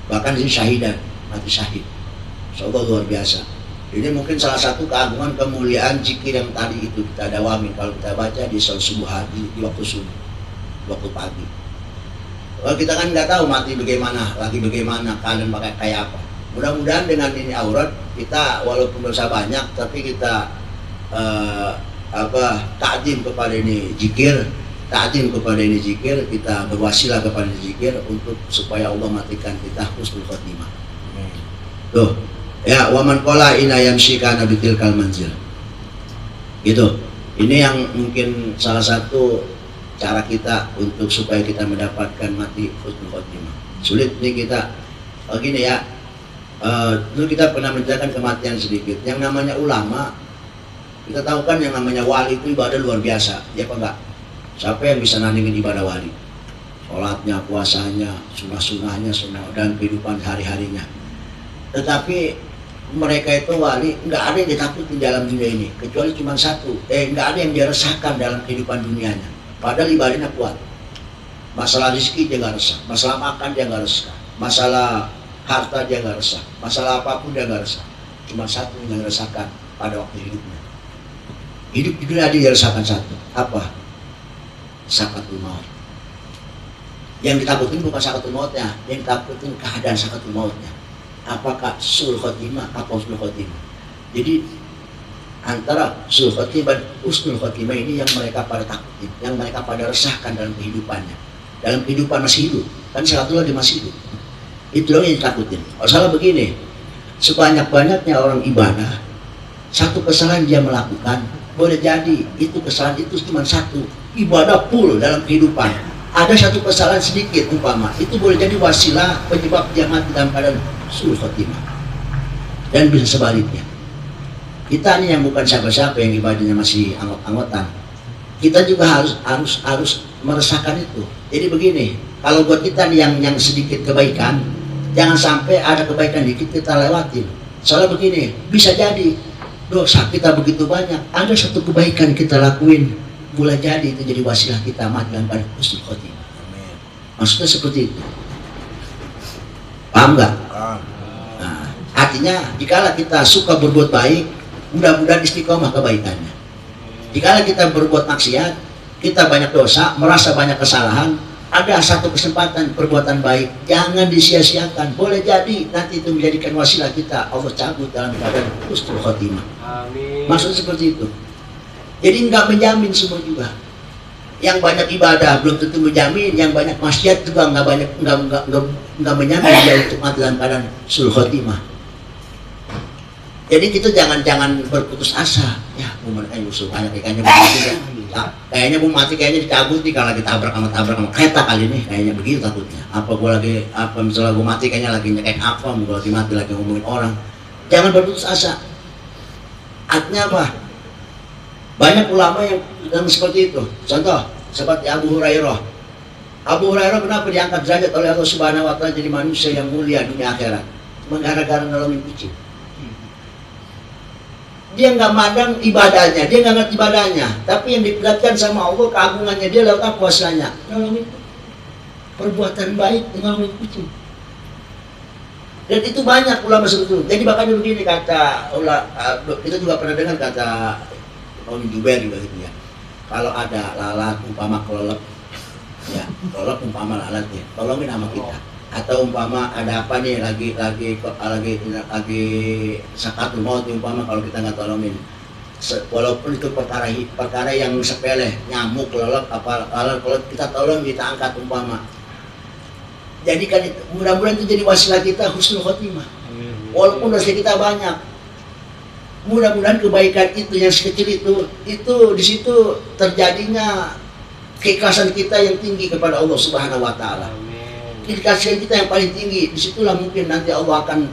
Bahkan ini syahidan, mati syahid. Insya Allah luar biasa. Ini mungkin salah satu keagungan kemuliaan zikir yang tadi itu kita dawami kalau kita baca di sholat subuh hari, di waktu subuh, waktu pagi. Kalau kita kan nggak tahu mati bagaimana, lagi bagaimana, kalian pakai kayak apa. Mudah-mudahan dengan ini aurat kita walaupun dosa banyak, tapi kita takdim kepada ini zikir, kita berwasilah kepada zikir untuk supaya Allah matikan kita husnul khotimah. Tuh, ya waman qala ina yamshi kana bitilkal manzil. Gitu. Ini yang mungkin salah satu cara kita untuk supaya kita mendapatkan mati husnul khotimah. Sulit nih kita. Gini ya. Dulu kita pernah menceritakan kematian sedikit. Yang namanya ulama, kita tahu kan yang namanya wali itu ibadah luar biasa, ya apa enggak? Siapa yang bisa nandingin ibadah wali? Sholatnya, puasanya, sunnah-sunnahnya semua, dan kehidupan hari-harinya. Tetapi mereka itu wali, nggak ada yang ditakutin dalam dunia ini, kecuali cuma satu, nggak ada yang dia resahkan dalam kehidupan dunianya. Padahal ibadahnya kuat. Masalah rezeki dia nggak resah, masalah makan dia nggak resah, masalah harta dia nggak resah, masalah apapun dia nggak resah. Cuma satu yang resahkan pada waktu hidupnya. Hidup di dunia dia resahkan satu, apa? Sakatul maut. Yang ditakutin bukan sakatul mautnya, yang ditakutin keadaan sakatul mautnya. Apakah sul khotimah atau husnul khotimah? Jadi antara sul khotimah dan husnul khotimah ini yang mereka pada takutin, yang mereka pada resahkan dalam kehidupannya. Dalam kehidupan masih hidup, kan sakatul lagi masih hidup. Itu yang ditakutin. Masalah begini, sebanyak-banyaknya orang ibadah, satu kesalahan dia melakukan, boleh jadi itu kesalahan itu cuma satu, ibadah full dalam kehidupan. Ada satu kesalahan sedikit umpama, itu boleh jadi wasilah penyebab dia mati dalam keadaan sul khotimah. Dan bisa sebaliknya. Kita ini yang bukan siapa-siapa yang ibadahnya masih anggot-anggotan, kita juga harus meresahkan itu. Jadi begini, kalau buat kita nih yang sedikit kebaikan, jangan sampai ada kebaikan dikit kita lewatin. Soalnya begini, bisa jadi dosa kita begitu banyak, ada satu kebaikan kita lakuin, boleh jadi itu jadi wasilah kita mati dalam keadaan husnul khotimah. Maksudnya seperti itu. Paham nggak? Nah, artinya jikalau kita suka berbuat baik, mudah-mudahan istiqomah kebaikannya. Jikalau kita berbuat maksiat, kita banyak dosa, merasa banyak kesalahan, ada satu kesempatan perbuatan baik, jangan disia-siakan. Boleh jadi nanti itu menjadikan wasilah kita, Allah cabut dalam keadaan husnul khotimah. Amin. Maksudnya seperti itu. Jadi nggak menjamin semua juga. Yang banyak ibadah belum tentu menjamin, yang banyak maksiat juga nggak menjamin dia untuk mati dalam keadaan husnul khotimah. Jadi kita jangan berputus asa. Ya, musuh banyak kayaknya begitu ya. Kayaknya mau mati kayaknya dicabut nih kalau lagi tabrak sama kereta kali ini, kayaknya begitu takutnya. Misalnya gue mati kayaknya lagi nyekek apa, gue lagi mati lagi ngomongin orang. Jangan berputus asa. Artinya apa? Banyak ulama yang seperti itu. Contoh seperti Abu Hurairah. Abu Hurairah kenapa diangkat derajat oleh Allah Subhanahu Wa Taala jadi manusia yang mulia dunia akhirat? Cuma gara-gara nolongin kucing. Dia nggak mandang ibadahnya, dia nggak ngerti ibadahnya, tapi yang diperlihatkan sama Allah keagungannya dia lewat apa puasanya? Nolongin perbuatan baik dengan kucing. Dan itu banyak ulama seperti itu. Jadi makanya begini kata kita juga pernah dengar kata Om Jubair juga gitu ya. Kalau ada lalat umpama kelelep, ya kelelep umpama lalat ya, tolongin sama kita. Atau umpama ada apa nih lagi sakatul maut umpama kalau kita nggak tolongin, walaupun itu perkara yang sepele, nyamuk kelelep kalau kita tolong kita angkat umpama. Jadi kan mudah-mudahan itu jadi wasilah kita husnul khotimah. Walaupun dosa kita banyak, mudah-mudahan kebaikan itu yang sekecil itu di situ terjadinya keikhlasan kita yang tinggi kepada Allah Subhanahu Wa Taala. Keikhlasan kita yang paling tinggi, disitulah mungkin nanti Allah akan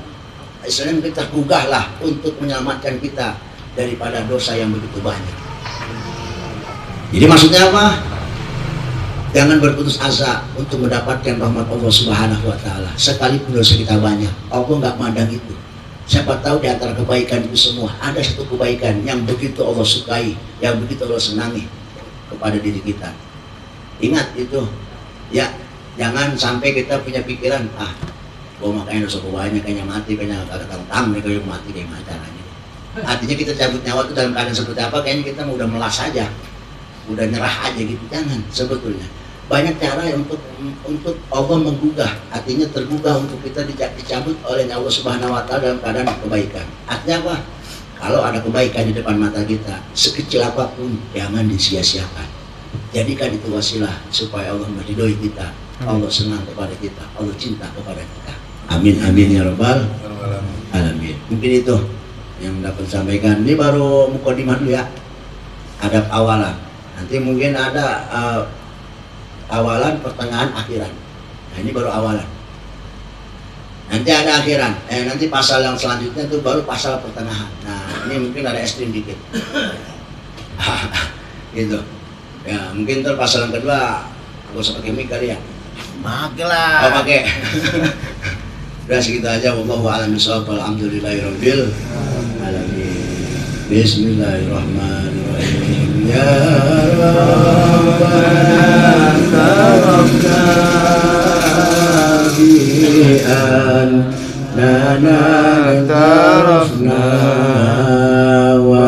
istilahnya kita gugah lah untuk menyelamatkan kita daripada dosa yang begitu banyak. Jadi maksudnya apa? Jangan berputus asa untuk mendapatkan rahmat Allah Subhanahu Wa Taala. Sekalipun dosa kita banyak, Allah nggak mandang itu. Siapa tahu di antara kebaikan itu semua ada satu kebaikan yang begitu Allah sukai, yang begitu Allah senangi kepada diri kita. Ingat itu, ya. Jangan sampai kita punya pikiran, gua makanya dosa gua banyak, kayaknya mati, kayaknya agak tentang nih, kayaknya mati, kayak mana caranya. Artinya kita cabut nyawa itu dalam keadaan seperti apa, kayaknya kita udah melas aja, udah nyerah aja gitu. Jangan, sebetulnya. banyak cara untuk Allah menggugah, artinya tergugah untuk kita dicabut oleh Allah Subhanahu wa taala dalam keadaan kebaikan. Artinya apa? Kalau ada kebaikan di depan mata kita, sekecil apapun jangan disia-siakan. Jadikan itu wasilah supaya Allah meridhoi kita, Allah senang kepada kita, Allah cinta kepada kita. Amin amin ya rabbal alamin. Mungkin itu yang dapat sampaikan. Ini baru mukadimah dulu ya. Adab awalan. Nanti mungkin ada awalan, pertengahan, akhiran. Nah ini baru awalan. Nanti ada akhiran. Nanti pasal yang selanjutnya itu baru pasal pertengahan. Nah ini mungkin ada ekstrim dikit. Gitu. Ya mungkin ntar pasal yang kedua gak usah pakai mic kali ya. Pakai lah. Oh pakai. Udah segitu aja. Wallahu a'lam bishawab. Alhamdulillahirabbil alamin. Bismillahirrahmanirrahim. Ya Rabbana tarafna bi'an nana tarafna wa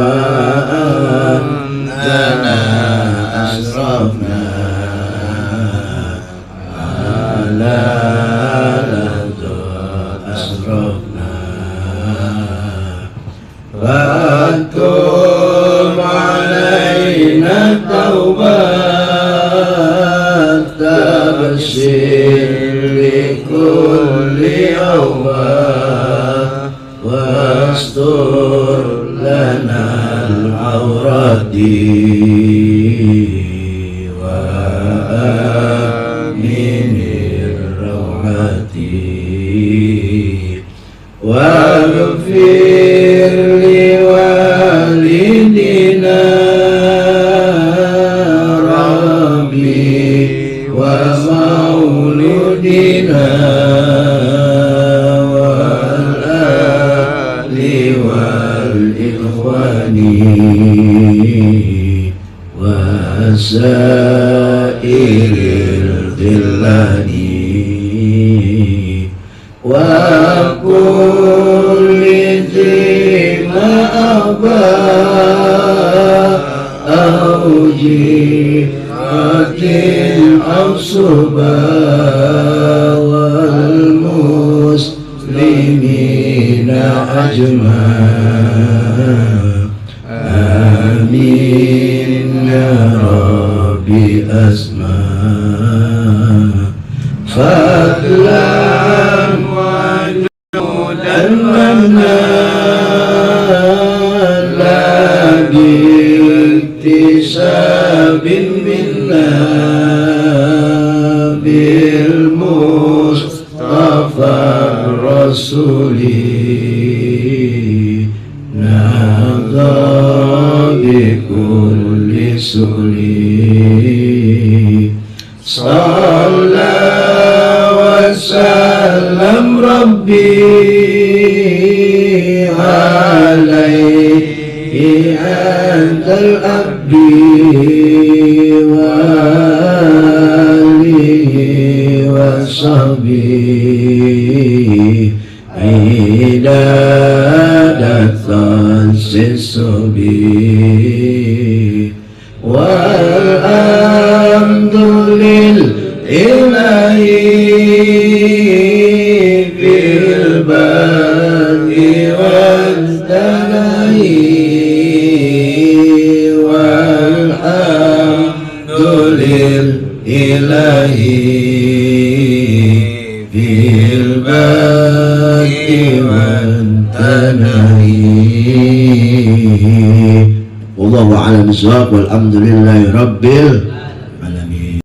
antana asrafna ala lazat asrafna وَأَتُوبْ عَلَيْنَا التَّوْبَةَ تَبْشِرْ لِكُلِّ أَوْبَةٍ وَاسْتُرْ لَنَا الْعَوْرَةِ وَآمِنِ الرَّوْعَةِ وَاغْفِرْ لِوَالِدِنَا رَبِّي وَمَوْلُدِنَا وَالْآلِ وَالْإِخْوَانِ وَسَائِرِ الْخِلَّانِ وكل ذي مأبى أو جهة أو صبا والمسلمين أجمعين آمين يا ربي أسمع فضلا وجودا منا لا باكتساب منا بالمصطفى الرسول نهضى بكل سؤل صلى وسلم ربي عليه عند الأب وآله وصحبه عدادة الصبي والحمد لله في البر والدلال والحمد لله في البر والدلال. والله أعلم بالصواب والحمد لله رب العالمين.